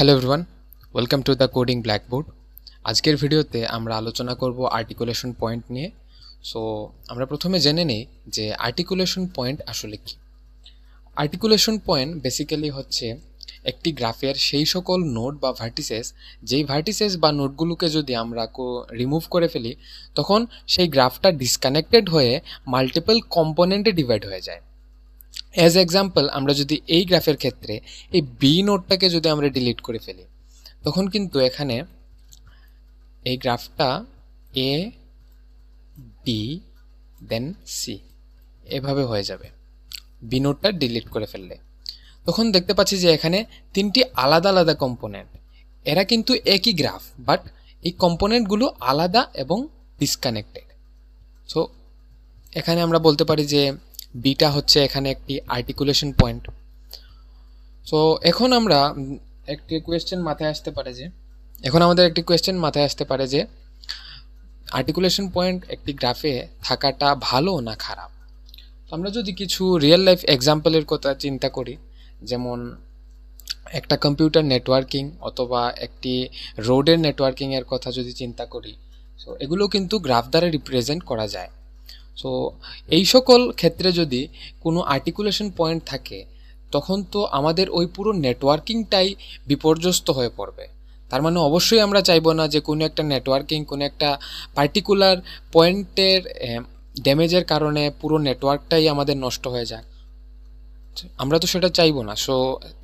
Hello everyone, welcome to the coding blackboard. আজকের ভিডিওতে আমরা আলোচনা করব আর্টিকুলেশন পয়েন্ট নিয়ে। সো আমরা প্রথমে জেনে নিই যে আর্টিকুলেশন পয়েন্ট আসলে কি। আর্টিকুলেশন পয়েন্ট বেসিক্যালি হচ্ছে একটি গ্রাফের সেই সকল নোড বা ভার্টিসেস, যেই ভার্টিসেস বা নোডগুলোকে যদি আমরা রিমুভ করে ফেলি তখন সেই গ্রাফটা ডিসকানেক্টেড হয়ে মাল্টিপল কম্পোনেন্টে ডিভাইড হয়ে যায়। অ্যাজ এক্সাম্পল, আমরা যদি এই গ্রাফের ক্ষেত্রে এই বি নোডটাকে যদি আমরা ডিলিট করে ফেলি তখন কিন্তু এখানে এই গ্রাফটা এ বি দেন সি এভাবে হয়ে যাবে। বি নোডটা ডিলিট করে ফেললে তখন দেখতে পাচ্ছি যে এখানে তিনটি আলাদা আলাদা কম্পোনেন্ট, এরা কিন্তু একই গ্রাফ বাট এই কম্পোনেন্টগুলো আলাদা এবং ডিসকানেক্টেড। সো এখানে আমরা বলতে পারি যে বিটা হচ্ছে এখানে একটি আর্টিকুলেশন পয়েন্ট। সো এখন আমরা একটি কোয়েশ্চেন মাথায় আসতে পারে যে আর্টিকুলেশন পয়েন্ট একটি গ্রাফে থাকাটা ভালো না খারাপ। আমরা যদি কিছু রিয়েল লাইফ এক্সাম্পলের কথা চিন্তা করি, যেমন একটা কম্পিউটার নেটওয়ার্কিং অথবা একটি রোডের নেটওয়ার্কিংয়ের কথা যদি চিন্তা করি, সো এগুলো কিন্তু গ্রাফ দ্বারা রিপ্রেজেন্ট করা যায়। সো এই সকল ক্ষেত্রে যদি কোনো আর্টিকুলেশন পয়েন্ট থাকে তখন তো আমাদের ওই পুরো নেটওয়ার্কিংটাই বিপর্যস্ত হয়ে পড়বে। তার মানে অবশ্যই আমরা চাইবো না যে কোনো একটা নেটওয়ার্কিং কোনো একটা পার্টিকুলার পয়েন্টের ড্যামেজের কারণে পুরো নেটওয়ার্কটাই আমাদের নষ্ট হয়ে যায়। আমরা তো সেটা চাইবো না। সো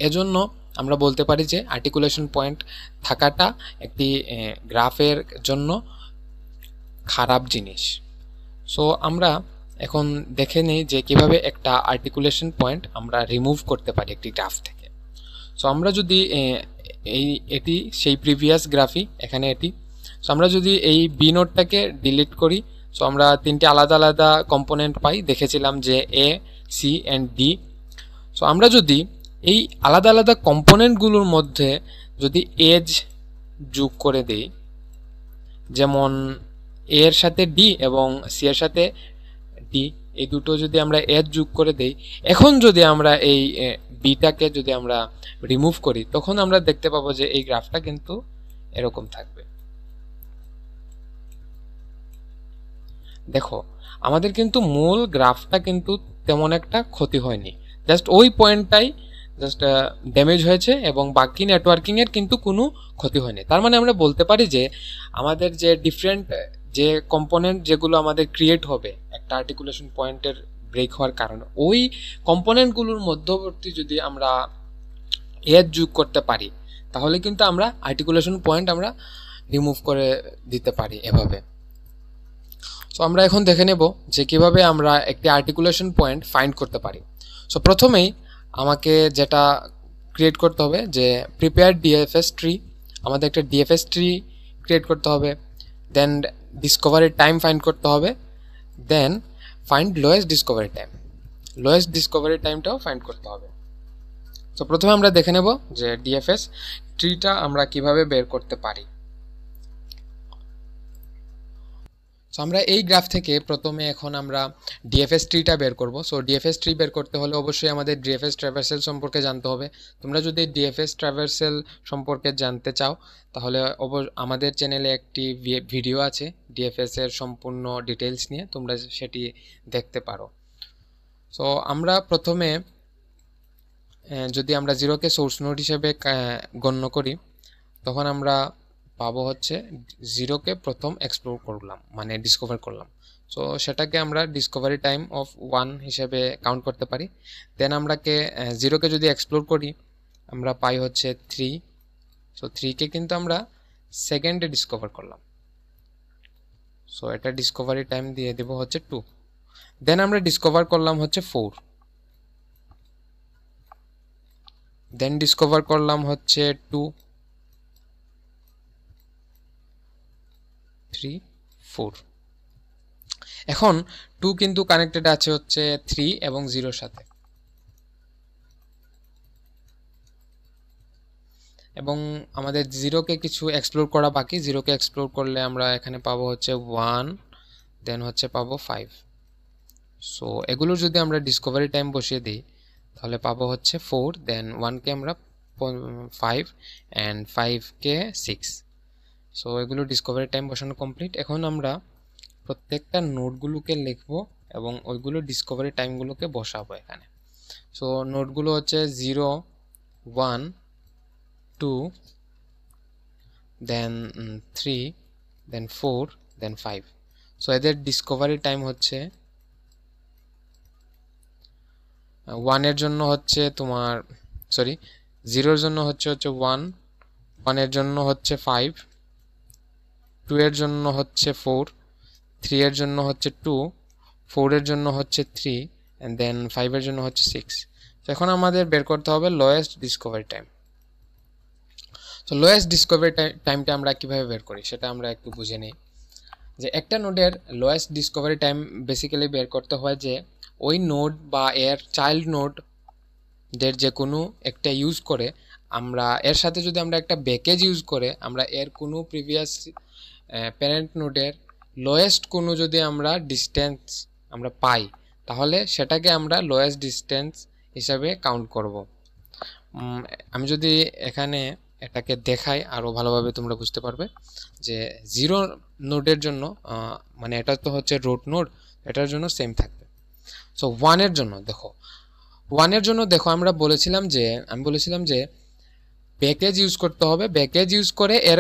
এজন্য আমরা বলতে পারি যে আর্টিকুলেশন পয়েন্ট থাকাটা একটি গ্রাফের জন্য খারাপ জিনিস। সো আমরা এখন দেখে নিই যে কিভাবে একটা আর্টিকুলেশন পয়েন্ট আমরা রিমুভ করতে পারি একটি গ্রাফ থেকে। সো আমরা যদি এটি সেই প্রিভিয়াস গ্রাফই, এখানে এটি। সো আমরা যদি এই বি নোডটাকে ডিলিট করি, সো আমরা তিনটি আলাদা আলাদা কম্পোনেন্ট পাই, দেখেছিলাম যে A C and D. So আমরা যদি এই আলাদা আলাদা কম্পোনেন্টগুলোর মধ্যে যদি এজ যোগ করে দিই, যেমন এ এর সাথে ডি এবং সি এর সাথে ডি, এই দুটো যদি আমরা এজ যোগ করে দেই, এখন যদি আমরা এই বিটাকে যদি আমরা রিমুভ করি তখন আমরা দেখতে পাবো যে এই গ্রাফটা কিন্তু এরকম থাকবে। দেখো, আমাদের কিন্তু মূল গ্রাফটা কিন্তু তেমন একটা ক্ষতি হয়নি, জাস্ট ওই পয়েন্টটাই জাস্ট ড্যামেজ হয়েছে এবং বাকি নেটওয়ার্কিংয়ের কিন্তু কোনো ক্ষতি হয়নি। তার মানে আমরা বলতে পারি যে আমাদের যে ডিফারেন্ট যে কম্পোনেন্ট যেগুলো আমাদের ক্রিয়েট হবে একটা আর্টিকুলেশন পয়েন্টের ব্রেক হওয়ার কারণে, ওই কম্পোনেন্টগুলোর মধ্যবর্তী যদি আমরা এজ যোগ করতে পারি তাহলে কিন্তু আমরা আর্টিকুলেশন পয়েন্ট আমরা রিমুভ করে দিতে পারি এভাবে। সো আমরা এখন দেখে নেব যে কিভাবে আমরা একটি আর্টিকুলেশন পয়েন্ট ফাইন্ড করতে পারি। সো প্রথমেই আমাকে যেটা ক্রিয়েট করতে হবে যে প্রিপেয়ার ডিএফএস ট্রি, আমাদের একটা ডিএফএস ট্রি ক্রিয়েট করতে হবে। দেন ডিসকভারি টাইম ফাইন্ড করতে হবে। দেন ফাইন্ড লোয়েস্ট ডিসকভারি টাইমটাও ফাইন্ড করতে হবে। তো প্রথমে আমরা দেখে নেব যে ডিএফএস ট্রিটা আমরা কিভাবে বের করতে পারি। সো আমরা এই গ্রাফ থেকে প্রথমে এখন আমরা ডিএফএস ট্রিটা বের করব। সো ডিএফএস ট্রি বের করতে হলে অবশ্যই আমাদের ডিএফএস ট্র্যাভার্সেল সম্পর্কে জানতে হবে। তোমরা যদি ডিএফএস ট্র্যাভার্সেল সম্পর্কে জানতে চাও তাহলে আমাদের চ্যানেলে একটি ভিডিও আছে ডিএফএস এর সম্পূর্ণ ডিটেলস নিয়ে, তোমরা সেটি দেখতে পারো। সো আমরা প্রথমে যদি আমরা জিরোকে সোর্স নোড হিসেবে গণ্য করি তখন আমরা পাবো হচ্ছে জিরোকে প্রথম এক্সপ্লোর করলাম, মানে ডিসকভার করলাম। সো সেটাকে আমরা ডিসকভারি টাইম অফ 1 হিসেবে কাউন্ট করতে পারি। দেন আমরাকে জিরোকে যদি এক্সপ্লোর করি আমরা পাই হচ্ছে 3। সো 3কে কিন্তু আমরা সেকেন্ডে ডিসকভার করলাম, সো এটা ডিসকভারি টাইম দিয়ে দেবো হচ্ছে 2। দেন আমরা ডিসকভার করলাম হচ্ছে 4, দেন ডিসকভার করলাম হচ্ছে 2, 3, 4। এখন 2 কিন্তু কানেক্টেড আছে হচ্ছে 3 এবং 0 সাথে, এবং আমাদের 0কে কিছু এক্সপ্লোর করা বাকি। 0কে এক্সপ্লোর করলে আমরা এখানে পাবো হচ্ছে 1, দেন হচ্ছে পাবো 5। সো এগুলো যদি আমরা ডিসকভারি টাইম বসিয়ে দিই তাহলে পাবো হচ্ছে 4, দেন 1কে আমরা 5 অ্যান্ড 5কে 6। সো এগুলো ডিসকভারি টাইম বসানো কমপ্লিট। এখন আমরা প্রত্যেকটা নোটগুলোকে লিখব এবং ওইগুলো ডিসকভারি টাইমগুলোকে বসাবো এখানে। সো নোটগুলো হচ্ছে 0, 1, 2, দেন 3, দেন 4, দেন 5। সো এদের ডিসকভারি টাইম হচ্ছে 1 এর জন্য হচ্ছে তোমার 0 এর জন্য হচ্ছে 1, 1 এর জন্য হচ্ছে 5, 2 এর জন্য হচ্ছে 4, 3 এর জন্য হচ্ছে 2, 4 এর জন্য হচ্ছে 3, and then 5 এর জন্য হচ্ছে 6। তো এখন আমাদের বের করতে হবে লোয়েস্ট ডিসকভারি টাইম। তো লোয়েস্ট ডিসকভারি টাইমটা আমরা কিভাবে বের করি সেটা আমরা একটু বুঝে নিই। যে একটা নোডের লোয়েস্ট ডিসকভারি টাইম বেসিক্যালি বের করতে হয় যে ওই নোড বা এর চাইল্ড নোডদের যে কোনো একটা ইউজ করে আমরা এর সাথে যদি আমরা একটা প্যাকেজ ইউজ করে আমরা এর কোনো প্রিভিয়াস প্যারেন্ট নোডের লোয়েস্ট কোনো যদি আমরা ডিস্টেন্স আমরা পাই তাহলে সেটাকে আমরা লোয়েস্ট ডিস্টেন্স হিসাবে কাউন্ট করব। আমি যদি এখানে এটাকে দেখাই আরও ভালোভাবে তোমরা বুঝতে পারবে যে 0 নোডের জন্য মানে এটা তো হচ্ছে রুট নোড, এটার জন্য সেম থাকবে। সো 1 এর জন্য দেখো আমি বলেছিলাম যে প্যাকেজ ইউজ করতে হবে, প্যাকেজ ইউজ করে এর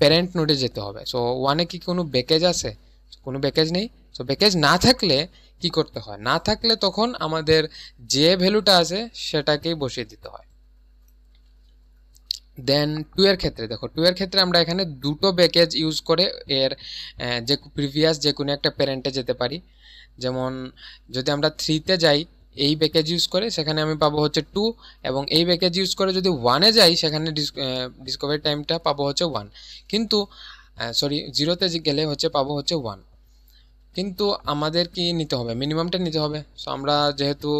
প্যারেন্ট নোডে যেতে হবে। সো 1-এ কি কোনো প্যাকেজ আছে? কোনো প্যাকেজ নেই। সো প্যাকেজ না থাকলে কি করতে হয়? না থাকলে তখন আমাদের যে ভ্যালুটা আছে সেটাকেই বসিয়ে দিতে হয়। দেন 2 এর ক্ষেত্রে দেখো 2 এর ক্ষেত্রে আমরা এখানে দুটো প্যাকেজ ইউজ করে এর যে প্রিভিয়াস যে কোনো একটা প্যারেন্টে যেতে পারি। যেমন যদি আমরা 3-তে যাই এই প্যাকেজ ইউজ করে সেখানে আমি পাবো হচ্ছে 2, এবং এই প্যাকেজ ইউজ করে যদি 1-এ যাই সেখানে ডিসকভারি টাইমটা পাবো হচ্ছে 1, কিন্তু 0-তে গেলে হচ্ছে পাবো হচ্ছে 1। কিন্তু আমাদের কি নিতে হবে? মিনিমামটা নিতে হবে। সো আমরা যেহেতু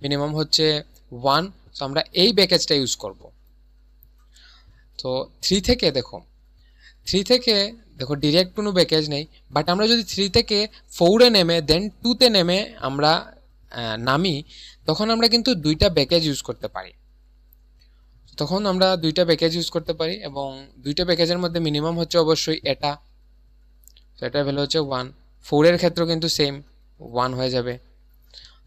মিনিমাম হচ্ছে 1, সো আমরা এই প্যাকেজটা ইউজ করব। তো 3 থেকে দেখো ডিরেক্ট কোনো প্যাকেজ নেই, বাট আমরা যদি 3 থেকে 4-এ নেমে দেন 2-তে নেমে আমরা নামি তখন আমরা কিন্তু দুইটা প্যাকেজ ইউজ করতে পারি। এবং দুইটা প্যাকেজের মধ্যে মিনিমাম হচ্ছে অবশ্যই এটা, তো এটার ভ্যালু হচ্ছে 1। 4-এর ক্ষেত্রেও কিন্তু সেম 1 হয়ে যাবে।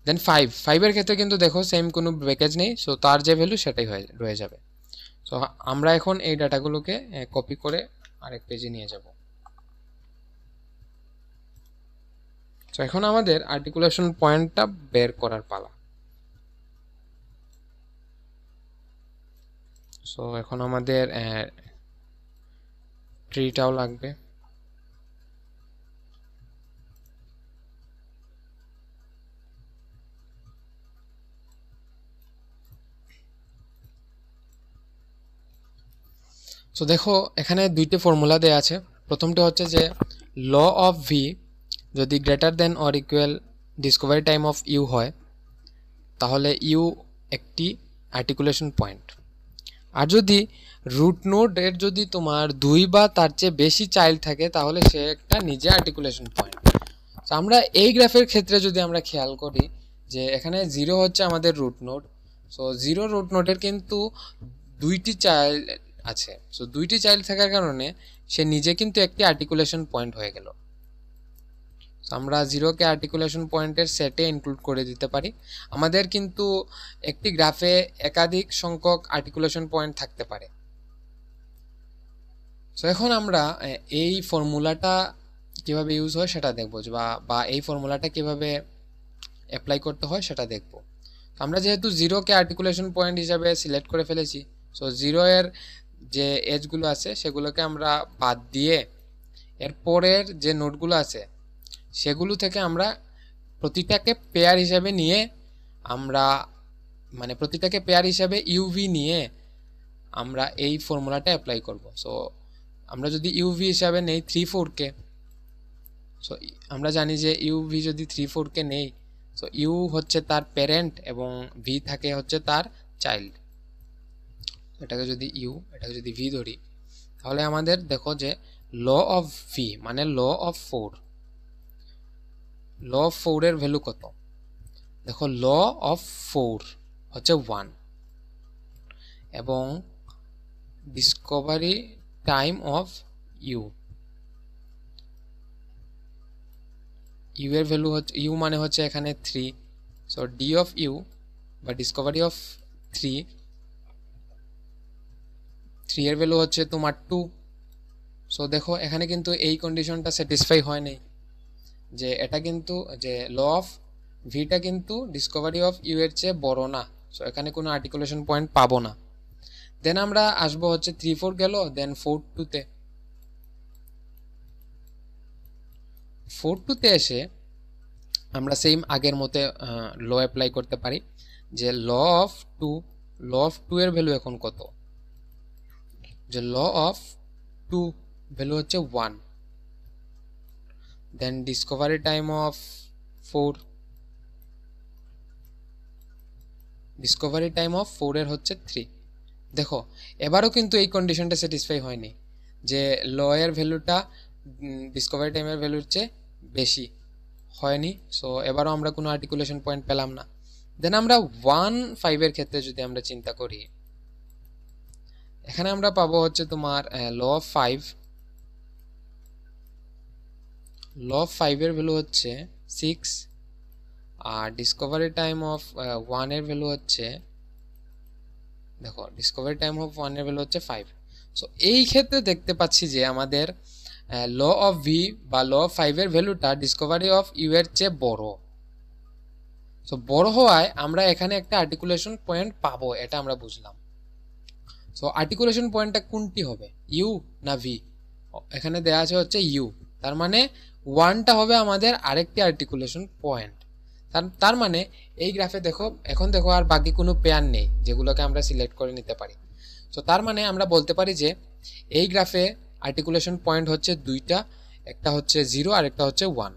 দেন 5-এর ক্ষেত্রে কিন্তু দেখো সেম কোনো প্যাকেজ নেই, সো তার যে ভ্যালু সেটাই রয়ে যাবে। সো আমরা এখন এই ডাটাগুলোকে কপি করে আরেক পেজে নিয়ে যাব। সো এখন আমাদের আর্টিকুলেশন পয়েন্টটা বের করার পালা। সো এখন আমাদের ট্রিটাও লাগবে। সো দেখো এখানে দুইটি ফর্মুলা দেয়া আছে। প্রথমটা হচ্ছে যে ল অফ ভি যদি greater than or equal discovery time of U হয় তাহলে ইউ একটি আর্টিকুলেশন পয়েন্ট। আর যদি রুট নোডের যদি তোমার 2 বা তার চেয়ে বেশি চাইল্ড থাকে তাহলে সে একটা নিজে আর্টিকুলেশন পয়েন্ট। তো আমরা এই গ্রাফের ক্ষেত্রে যদি আমরা খেয়াল করি যে এখানে 0 হচ্ছে আমাদের রুট নোড। সো 0 রুট নোডের কিন্তু 2টি চাইল্ড আছে। সো 2টি চাইল্ড থাকার কারণে সে নিজে কিন্তু একটি আর্টিকুলেশন পয়েন্ট হয়ে গেল। আমরা 0-কে আর্টিকুলেশন পয়েন্টের সেটে ইনক্লুড করে দিতে পারি। আমাদের কিন্তু একটি গ্রাফে একাধিক সংখ্যক আর্টিকুলেশন পয়েন্ট থাকতে পারে। সো এখন আমরা এই ফর্মুলাটা কিভাবে ইউজ হয় সেটা দেখব, বা এই ফর্মুলাটা কিভাবে অ্যাপ্লাই করতে হয় সেটা দেখব। আমরা যেহেতু 0-কে আর্টিকুলেশন পয়েন্ট হিসাবে সিলেক্ট করে ফেলেছি, সো 0-এর যে এজগুলো আছে সেগুলোকে আমরা বাদ দিয়ে এর পরের যে নোটগুলো আছে সেগুলো থেকে আমরা প্রতিটাকে পেয়ার হিসাবে নিয়ে ইউভি নিয়ে আমরা এই ফর্মুলাটা অ্যাপ্লাই করব। সো আমরা যদি ইউভি হিসাবে নেই 3-4-কে, সো আমরা জানি যে ইউভি যদি 3-4-কে নেই, সো ইউ হচ্ছে তার প্যারেন্ট এবং ভি থাকে হচ্ছে তার চাইল্ড। এটাকে যদি ভি ধরি তাহলে আমাদের দেখো যে ল অফ ভি মানে ল অফ 4 এর ভ্যালু কত? দেখো ল অফ 4 হচ্ছে 1 এবং discovery time of U. U এর ভ্যালু হচ্ছে, ইউ মানে হচ্ছে এখানে 3, সো ডি অফ ইউ বা ডিসকভারি অফ 3 এর ভ্যালু হচ্ছে তোমার 2। সো দেখো এখানে কিন্তু এই কন্ডিশনটা স্যাটিসফাই হয় নাই, যে এটা কিন্তু যে ল অফ ভিটা কিন্তু ডিসকভারি অফ ইউ এর চেয়ে বড় না, সো এখানে কোনো আর্টিকুলেশন পয়েন্ট পাবো না। দেন আমরা আসবো হচ্ছে 3-4 গেল, দেন 4-2 তে। 4-2 তে এসে আমরা সেম আগের মতে ল অ্যাপ্লাই করতে পারি, যে ল অফ 2 এর ভ্যালু এখন কত, যে ল অফ 2 ভ্যালু হচ্ছে 1, then discovery time of 4, discovery time of 4 এর হচ্ছে 3। দেখো এবারও কিন্তু এই কন্ডিশনটা স্যাটিসফাই হয়নি, যে ল এর ভ্যালুটা ডিসকভারি টাইমের ভ্যালুর চেয়ে বেশি হয়নি, সো এবারও আমরা কোনো আর্টিকুলেশন পয়েন্ট পেলাম না। দেন আমরা 1-5 এর ক্ষেত্রে যদি আমরা চিন্তা করি, এখানে আমরা পাবো হচ্ছে তোমার ল অফ 5 এর ভ্যালু হচ্ছে 6, আর ডিসকভারি টাইম অফ 1 এর ভ্যালু হচ্ছে, দেখো ডিসকভারি টাইম অফ 1 এর ভ্যালু হচ্ছে 5। সো এই ক্ষেত্রে দেখতে পাচ্ছি যে আমাদের ল অফ ভি বা ল অফ 5 এর ভ্যালুটা ডিসকভারি অফ ইউ এর চেয়ে বড়। সো বড় হওয়ায় আমরা এখানে একটা আর্টিকুলেশন পয়েন্ট পাবো, এটা আমরা বুঝলাম। সো আর্টিকুলেশন পয়েন্টটা কোনটি হবে, ইউ না ভি? এখানে দেওয়া আছে হচ্ছে ইউ, তার মানে 1টা হবে আমাদের আরেকটি আর্টিকুলেশন পয়েন্ট। তার মানে এই গ্রাফে দেখো, এখন দেখো আর বাকি কোনো পেয়ার নেই যেগুলোকে আমরা সিলেক্ট করে নিতে পারি। সো তার মানে আমরা বলতে পারি যে এই গ্রাফে আর্টিকুলেশন পয়েন্ট হচ্ছে 2টা, একটা হচ্ছে 0 আর একটা হচ্ছে 1।